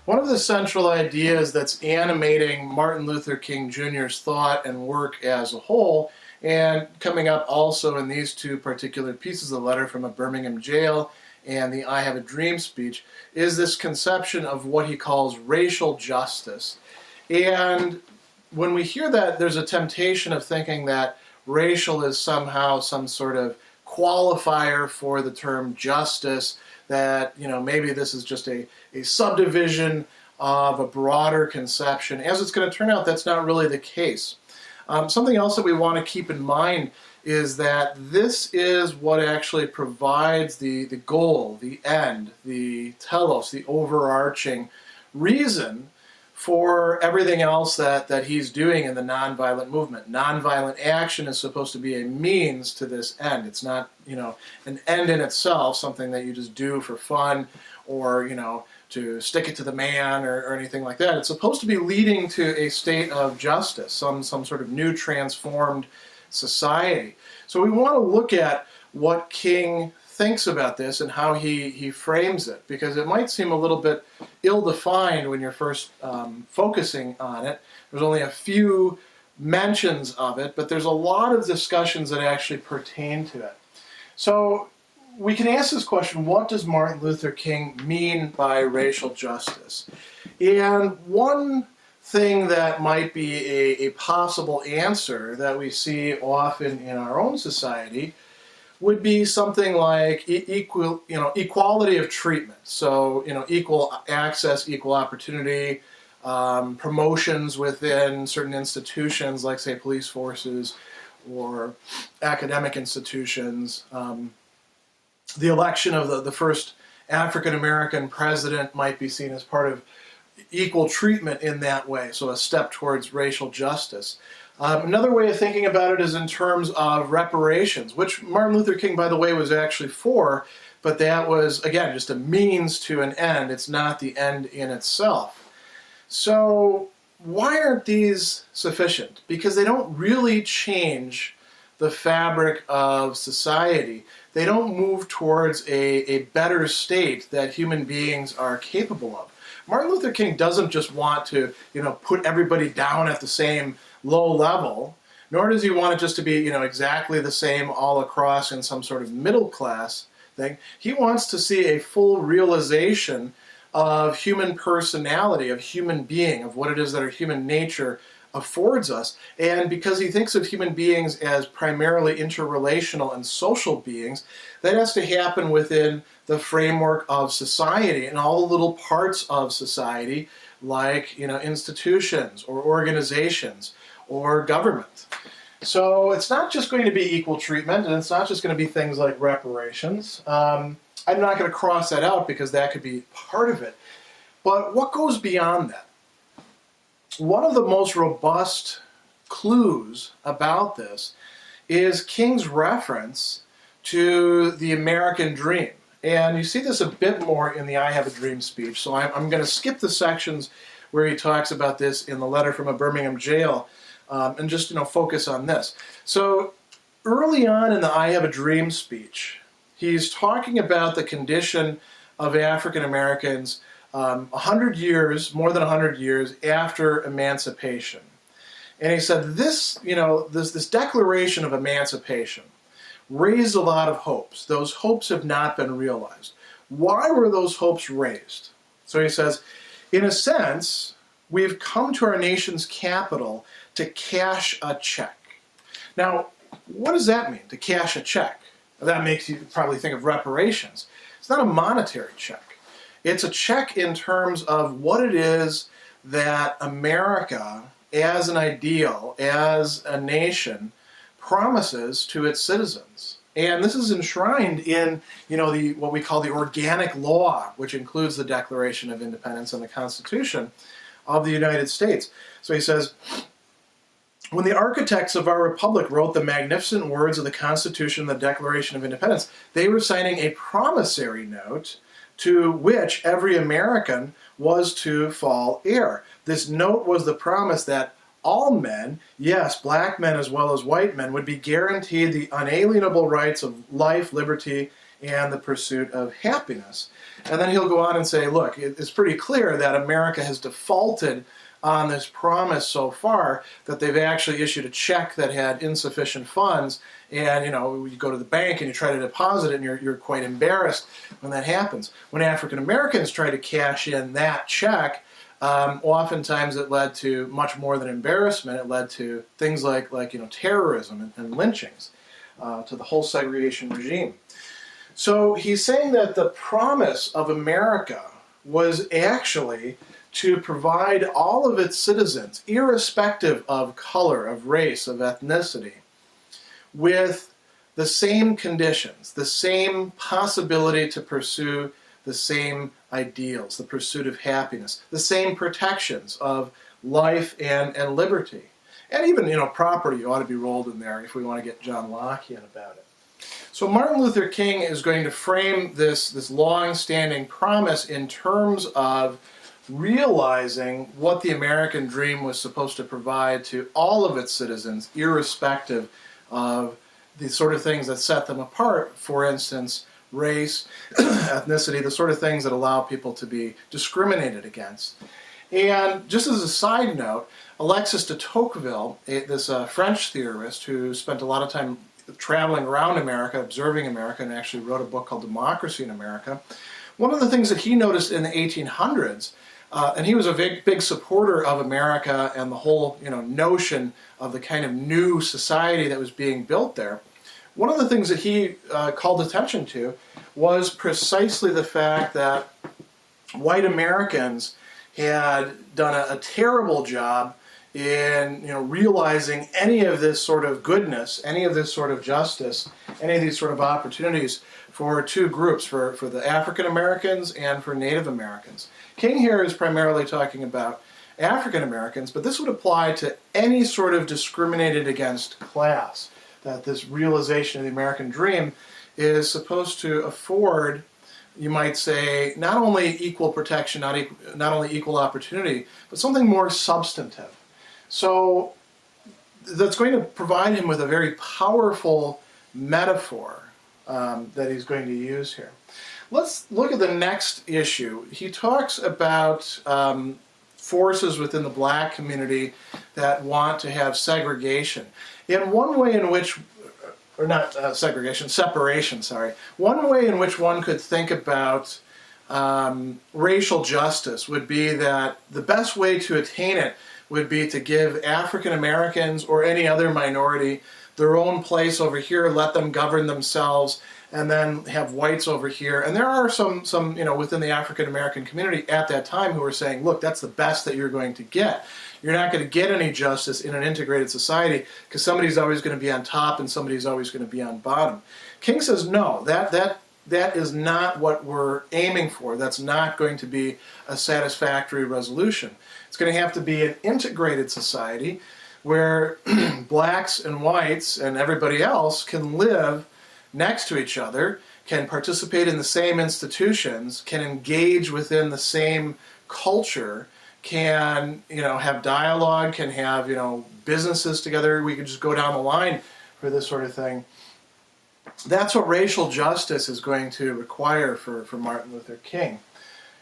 One of the central ideas that's animating Martin Luther King Jr.'s thought and work as a whole, and coming up also in these two particular pieces of the letter from a Birmingham jail and the I Have a Dream speech, is this conception of what he calls racial justice. And when we hear that, there's a temptation of thinking that racial is somehow some sort of qualifier for the term justice, that, you know, maybe this is just a subdivision of a broader conception. As it's going to turn out, that's not really the case. Something else that we want to keep in mind is that this is what actually provides the goal, the end, the telos, the overarching reason for everything else that he's doing in the nonviolent movement. Nonviolent action is supposed to be a means to this end. It's not, you know, an end in itself, something that you just do for fun or, you know, to stick it to the man or anything like that. It's supposed to be leading to a state of justice, some sort of new transformed society. So we want to look at what King thinks about this and how he frames it, because it might seem a little bit ill-defined when you're first focusing on it. There's only a few mentions of it, but there's a lot of discussions that actually pertain to it. So we can ask this question: what does Martin Luther King mean by racial justice? And one thing that might be a possible answer that we see often in our own society would be something like equality of treatment. So, equal access, equal opportunity, promotions within certain institutions like, say, police forces or academic institutions. The election of the first African-American president might be seen as part of equal treatment in that way, so a step towards racial justice. Another way of thinking about it is in terms of reparations, which Martin Luther King, by the way, was actually for, but that was, again, just a means to an end. It's not the end in itself. So why aren't these sufficient? Because they don't really change the fabric of society. They don't move towards a better state that human beings are capable of. Martin Luther King doesn't just want to, put everybody down at the same low level, nor does he want it just to be, exactly the same all across in some sort of middle class thing. He wants to see a full realization of human personality, of human being, of what it is that our human nature affords us. And because he thinks of human beings as primarily interrelational and social beings, that has to happen within the framework of society and all the little parts of society, like, institutions or organizations or government. So it's not just going to be equal treatment, and it's not just going to be things like reparations. I'm not going to cross that out because that could be part of it. But what goes beyond that? One of the most robust clues about this is King's reference to the American dream. And you see this a bit more in the I Have a Dream speech, so I'm going to skip the sections where he talks about this in the letter from a Birmingham jail and just focus on this. So early on in the I Have a Dream speech, he's talking about the condition of African Americans 100 years, more than 100 years after emancipation. And he said this declaration of emancipation raised a lot of hopes. Those hopes have not been realized. Why were those hopes raised? So he says, in a sense, we've come to our nation's capital to cash a check. Now, what does that mean, to cash a check? That makes you probably think of reparations. It's not a monetary check. It's a check in terms of what it is that America, as an ideal, as a nation, promises to its citizens. And this is enshrined in, what we call the organic law, which includes the Declaration of Independence and the Constitution of the United States. So he says, when the architects of our republic wrote the magnificent words of the Constitution and the Declaration of Independence, they were signing a promissory note to which every American was to fall heir. This note was the promise that all men, yes, black men as well as white men, would be guaranteed the unalienable rights of life, liberty, and the pursuit of happiness. And then he'll go on and say, look, it's pretty clear that America has defaulted on this promise so far that they've actually issued a check that had insufficient funds, and you go to the bank and you try to deposit it and you're quite embarrassed when that happens. When African Americans try to cash in that check, oftentimes it led to much more than embarrassment. It led to things like terrorism and lynchings, to the whole segregation regime. So he's saying that the promise of America was actually to provide all of its citizens, irrespective of color, of race, of ethnicity, with the same conditions, the same possibility to pursue the same ideals, the pursuit of happiness, the same protections of life and liberty. And even, property ought to be rolled in there if we want to get John Lockean about it. So Martin Luther King is going to frame this long-standing promise in terms of realizing what the American dream was supposed to provide to all of its citizens, irrespective of the sort of things that set them apart. For instance, race, ethnicity, the sort of things that allow people to be discriminated against. And just as a side note, Alexis de Tocqueville, this French theorist who spent a lot of time traveling around America, observing America, and actually wrote a book called Democracy in America, one of the things that he noticed in the 1800s, and he was a big supporter of America and the whole notion of the kind of new society that was being built there. One of the things that he called attention to was precisely the fact that white Americans had done a terrible job in realizing any of this sort of goodness, any of this sort of justice, any of these sort of opportunities for two groups, for the African Americans and for Native Americans. King here is primarily talking about African Americans, but this would apply to any sort of discriminated against class, that this realization of the American dream is supposed to afford, you might say, not only equal protection, not only equal opportunity, but something more substantive. So that's going to provide him with a very powerful metaphor that he's going to use here. Let's look at the next issue. He talks about forces within the black community that want to have segregation. In one way in which, or not segregation, separation, sorry. One way in which one could think about racial justice would be that the best way to attain it would be to give African Americans or any other minority their own place over here, let them govern themselves, and then have whites over here. And there are some within the African American community at that time who are saying, look, that's the best that you're going to get. You're not going to get any justice in an integrated society because somebody's always going to be on top and somebody's always going to be on bottom. King says, no, that is not what we're aiming for. That's not going to be a satisfactory resolution. It's going to have to be an integrated society where blacks and whites and everybody else can live next to each other, can participate in the same institutions, can engage within the same culture, can have dialogue, can have businesses together. We could just go down the line for this sort of thing. That's what racial justice is going to require for Martin Luther King.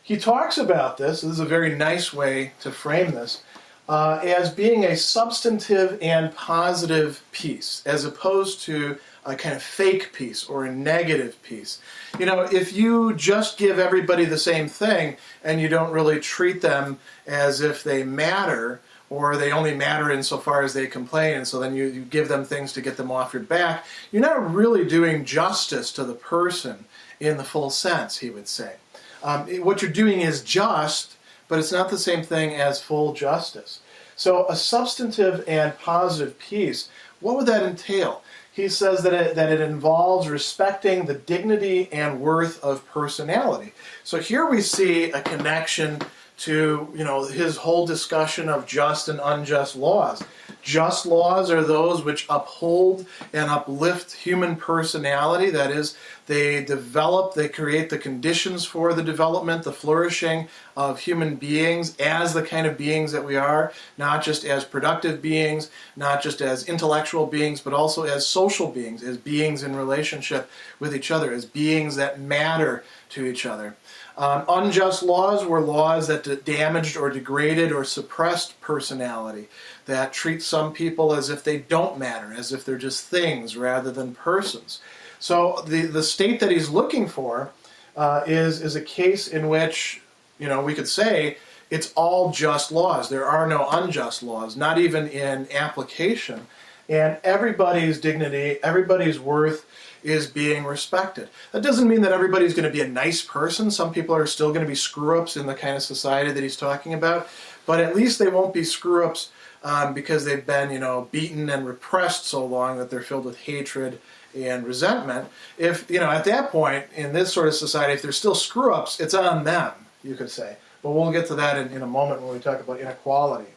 He talks about this is a very nice way to frame this, as being a substantive and positive peace, as opposed to a kind of fake peace or a negative peace. If you just give everybody the same thing and you don't really treat them as if they matter, or they only matter insofar as they complain, and so then you give them things to get them off your back, you're not really doing justice to the person in the full sense, he would say. What you're doing is just, but it's not the same thing as full justice. So a substantive and positive peace, what would that entail? He says that it involves respecting the dignity and worth of personality. So here we see a connection to his whole discussion of just and unjust laws. Just laws are those which uphold and uplift human personality, that is, They develop, they create the conditions for the development, the flourishing of human beings as the kind of beings that we are, not just as productive beings, not just as intellectual beings, but also as social beings, as beings in relationship with each other, as beings that matter to each other. Unjust laws were laws that damaged or degraded or suppressed personality, that treat some people as if they don't matter, as if they're just things rather than persons. So the state that he's looking for is a case in which, we could say it's all just laws. There are no unjust laws, not even in application. And everybody's dignity, everybody's worth is being respected. That doesn't mean that everybody's going to be a nice person. Some people are still going to be screw-ups in the kind of society that he's talking about, but at least they won't be screw-ups because they've been, beaten and repressed so long that they're filled with hatred and resentment. If, at that point in this sort of society, if they're still screw-ups, it's on them, you could say. But we'll get to that in a moment when we talk about inequality.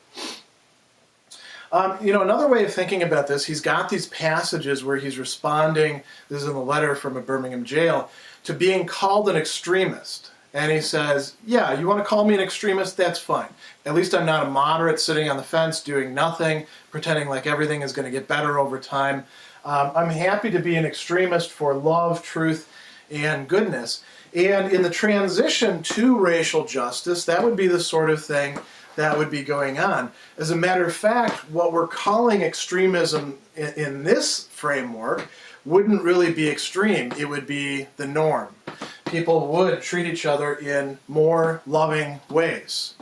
Another way of thinking about this, he's got these passages where he's responding, this is in the letter from a Birmingham jail, to being called an extremist. And he says, yeah, you want to call me an extremist? That's fine. At least I'm not a moderate sitting on the fence doing nothing, pretending like everything is going to get better over time. I'm happy to be an extremist for love, truth, and goodness. And in the transition to racial justice, that would be the sort of thing that would be going on. As a matter of fact, what we're calling extremism in this framework wouldn't really be extreme. It would be the norm. People would treat each other in more loving ways.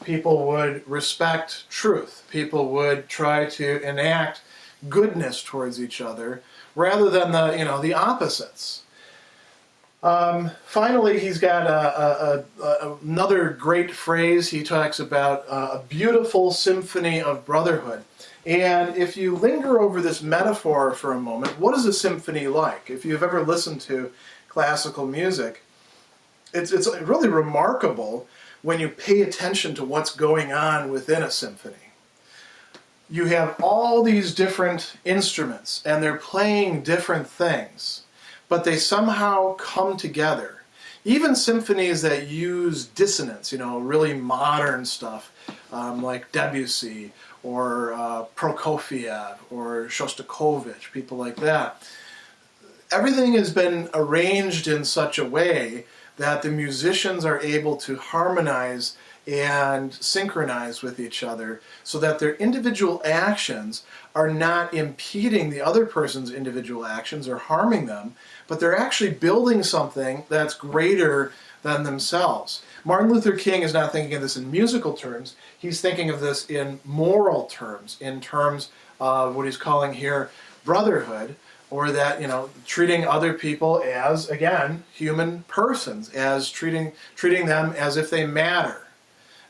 People would respect truth. People would try to enact goodness towards each other rather than the opposites. Finally, he's got another great phrase. He talks about a beautiful symphony of brotherhood. And if you linger over this metaphor for a moment, what is a symphony like? If you've ever listened to classical music, it's really remarkable when you pay attention to what's going on within a symphony. You have all these different instruments, and they're playing different things, but they somehow come together. Even symphonies that use dissonance, really modern stuff, like Debussy or Prokofiev or Shostakovich, people like that. Everything has been arranged in such a way that the musicians are able to harmonize and synchronize with each other so that their individual actions are not impeding the other person's individual actions or harming them, but they're actually building something that's greater than themselves. Martin Luther King is not thinking of this in musical terms. He's thinking of this in moral terms, in terms of what he's calling here brotherhood, or that, treating other people as, again, human persons, as treating them as if they matter,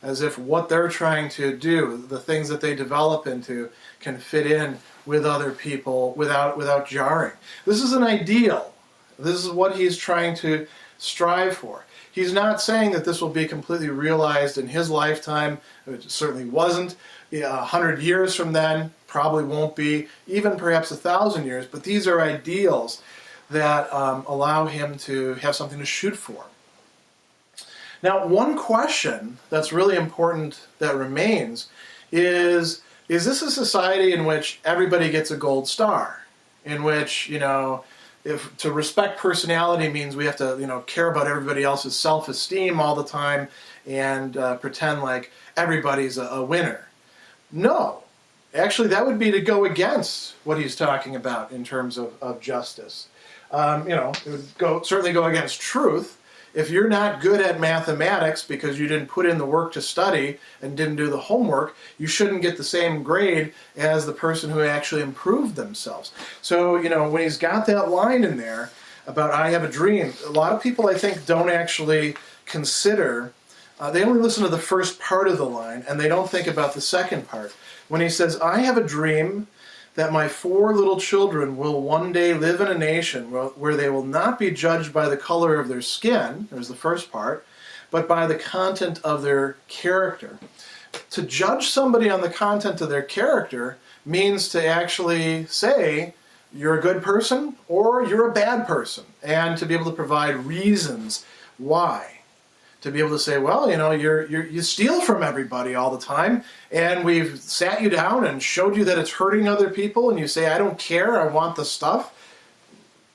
as if what they're trying to do, the things that they develop into, can fit in with other people without jarring. This is an ideal. This is what he's trying to strive for. He's not saying that this will be completely realized in his lifetime. It certainly wasn't. 100 years from then, probably won't be, even perhaps 1,000 years, but these are ideals that allow him to have something to shoot for. Now, one question that's really important that remains is this a society in which everybody gets a gold star? In which, if to respect personality means we have to, care about everybody else's self-esteem all the time and pretend like everybody's a winner. No. Actually, that would be to go against what he's talking about in terms of justice. It would certainly go against truth. If you're not good at mathematics because you didn't put in the work to study and didn't do the homework, you shouldn't get the same grade as the person who actually improved themselves. So, when he's got that line in there about I have a dream, a lot of people, I think, don't actually consider, they only listen to the first part of the line and they don't think about the second part. When he says, I have a dream that my 4 little children will one day live in a nation where they will not be judged by the color of their skin, there's the first part, but by the content of their character. To judge somebody on the content of their character means to actually say you're a good person or you're a bad person, and to be able to provide reasons why. To be able to say, well, you steal from everybody all the time, and we've sat you down and showed you that it's hurting other people, and you say, I don't care, I want the stuff.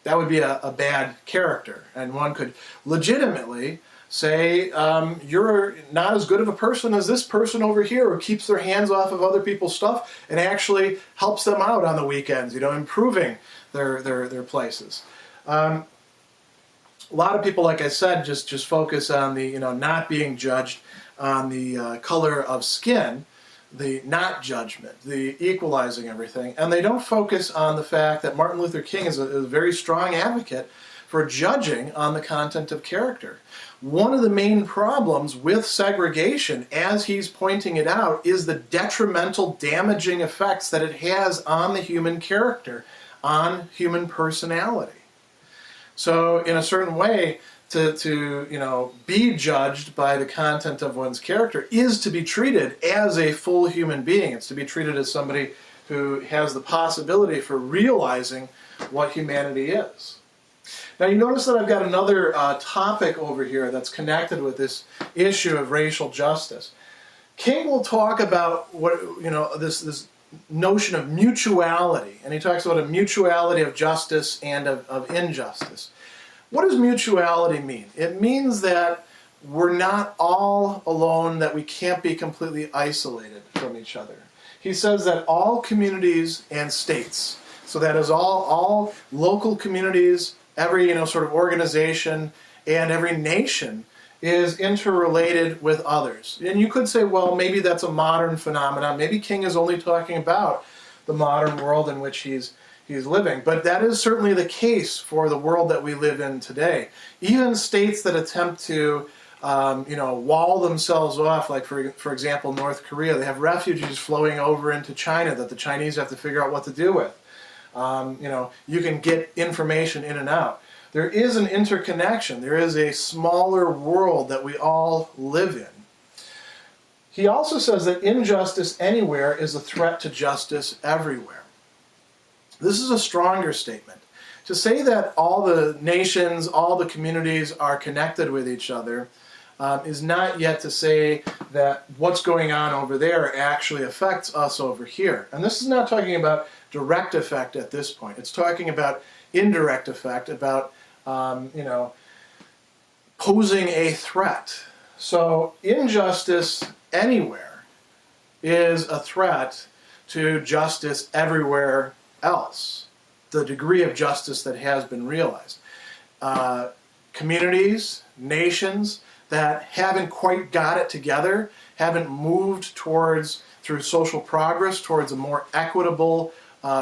That would be a bad character. And one could legitimately say, you're not as good of a person as this person over here who keeps their hands off of other people's stuff and actually helps them out on the weekends, improving their places. A lot of people, like I said, just focus on the, not being judged on the color of skin, the not judgment, the equalizing everything, and they don't focus on the fact that Martin Luther King is a very strong advocate for judging on the content of character. One of the main problems with segregation, as he's pointing it out, is the detrimental, damaging effects that it has on the human character, on human personality. So in a certain way, to be judged by the content of one's character is to be treated as a full human being. It's to be treated as somebody who has the possibility for realizing what humanity is. Now you notice that I've got another topic over here that's connected with this issue of racial justice. King will talk about this notion of mutuality, and he talks about a mutuality of justice and of injustice. What does mutuality mean? It means that we're not all alone, that we can't be completely isolated from each other. He says that all communities and states, so that is all local communities, every sort of organization, and every nation is interrelated with others. And you could say, well, maybe that's a modern phenomenon. Maybe King is only talking about the modern world in which he's living. But that is certainly the case for the world that we live in today. Even states that attempt to wall themselves off, like for example, North Korea, they have refugees flowing over into China that the Chinese have to figure out what to do with. You can get information in and out. There is an interconnection. There is a smaller world that we all live in. He also says that injustice anywhere is a threat to justice everywhere. This is a stronger statement. To say that all the nations, all the communities are connected with each other is not yet to say that what's going on over there actually affects us over here. And this is not talking about direct effect at this point. It's talking about indirect effect, about posing a threat. So injustice anywhere is a threat to justice everywhere else, the degree of justice that has been realized. Communities, nations that haven't quite got it together, haven't moved through social progress, towards a more equitable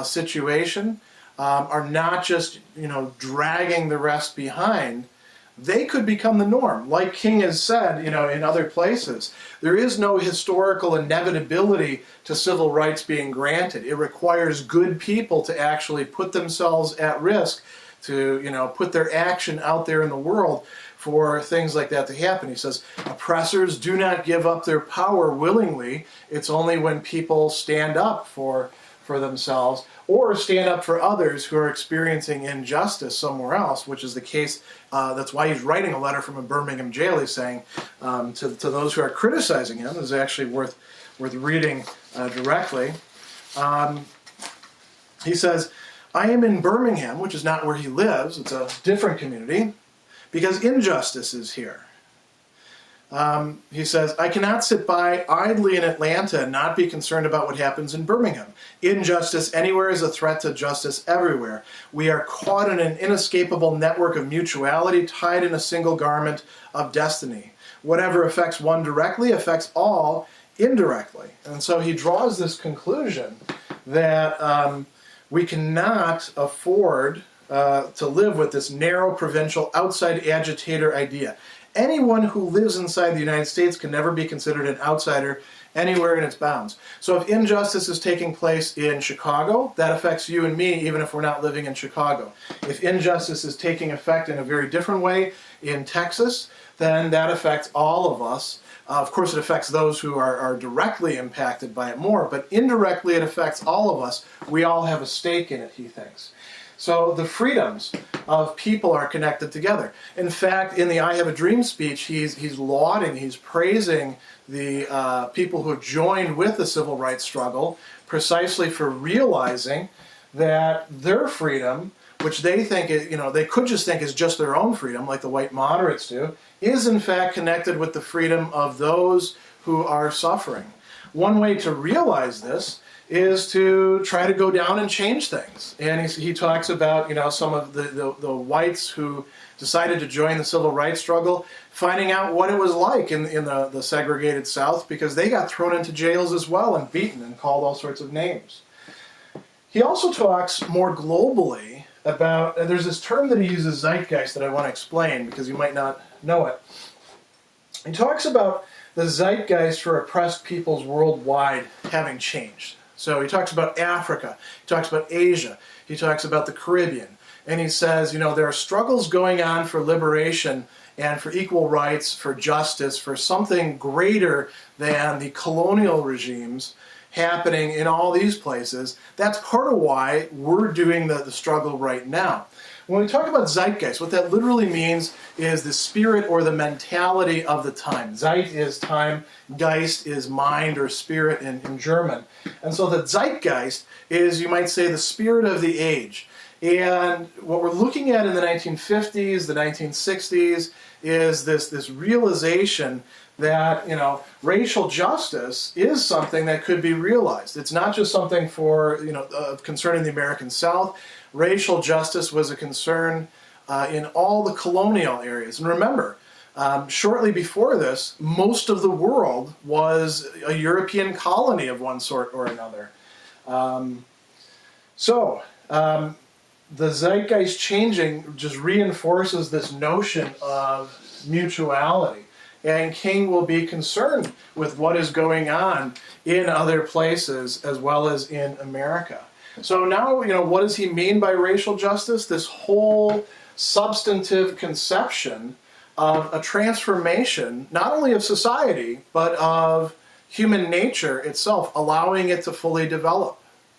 situation, are not just dragging the rest behind. They could become the norm. Like King has said, in other places, there is no historical inevitability to civil rights being granted. It requires good people to actually put themselves at risk, to put their action out there in the world for things like that to happen. He says, oppressors do not give up their power willingly. It's only when people stand up for themselves or stand up for others who are experiencing injustice somewhere else, which is the case. That's why he's writing a letter from a Birmingham jail. He's saying to those who are criticizing him, this is actually worth reading directly. He says, I am in Birmingham, which is not where he lives, it's a different community, because injustice is here. He says, I cannot sit by idly in Atlanta and not be concerned about what happens in Birmingham. Injustice anywhere is a threat to justice everywhere. We are caught in an inescapable network of mutuality, tied in a single garment of destiny. Whatever affects one directly affects all indirectly. And so he draws this conclusion that we cannot afford to live with this narrow, provincial, outside agitator idea. Anyone who lives inside the United States can never be considered an outsider anywhere in its bounds. So if injustice is taking place in Chicago, that affects you and me even if we're not living in Chicago. If injustice is taking effect in a very different way in Texas, then that affects all of us. Of course, it affects those who are directly impacted by it more, but indirectly it affects all of us. We all have a stake in it, he thinks. So the freedoms of people are connected together. In fact, in the I Have a Dream speech, he's lauding, he's praising the people who have joined with the civil rights struggle precisely for realizing that their freedom, which they think, they could just think is just their own freedom, like the white moderates do, is in fact connected with the freedom of those who are suffering. One way to realize this is to try to go down and change things. And he talks about, some of the whites who decided to join the civil rights struggle, finding out what it was like in the segregated South, because they got thrown into jails as well and beaten and called all sorts of names. He also talks more globally about, and there's this term that he uses, zeitgeist, that I want to explain because you might not know it. He talks about the zeitgeist for oppressed peoples worldwide having changed. So he talks about Africa, he talks about Asia, he talks about the Caribbean, and he says, there are struggles going on for liberation and for equal rights, for justice, for something greater than the colonial regimes happening in all these places. That's part of why we're doing the struggle right now. When we talk about zeitgeist, what that literally means is the spirit or the mentality of the time. Zeit is time, Geist is mind or spirit in German. And so the zeitgeist is, you might say, the spirit of the age. And what we're looking at in the 1950s, the 1960s, is this realization that, racial justice is something that could be realized. It's not just something for, concerning the American South. Racial justice was a concern in all the colonial areas. And remember, shortly before this, most of the world was a European colony of one sort or another. The zeitgeist changing just reinforces this notion of mutuality. And King will be concerned with what is going on in other places as well as in America. So now, what does he mean by racial justice? This whole substantive conception of a transformation, not only of society, but of human nature itself, allowing it to fully develop.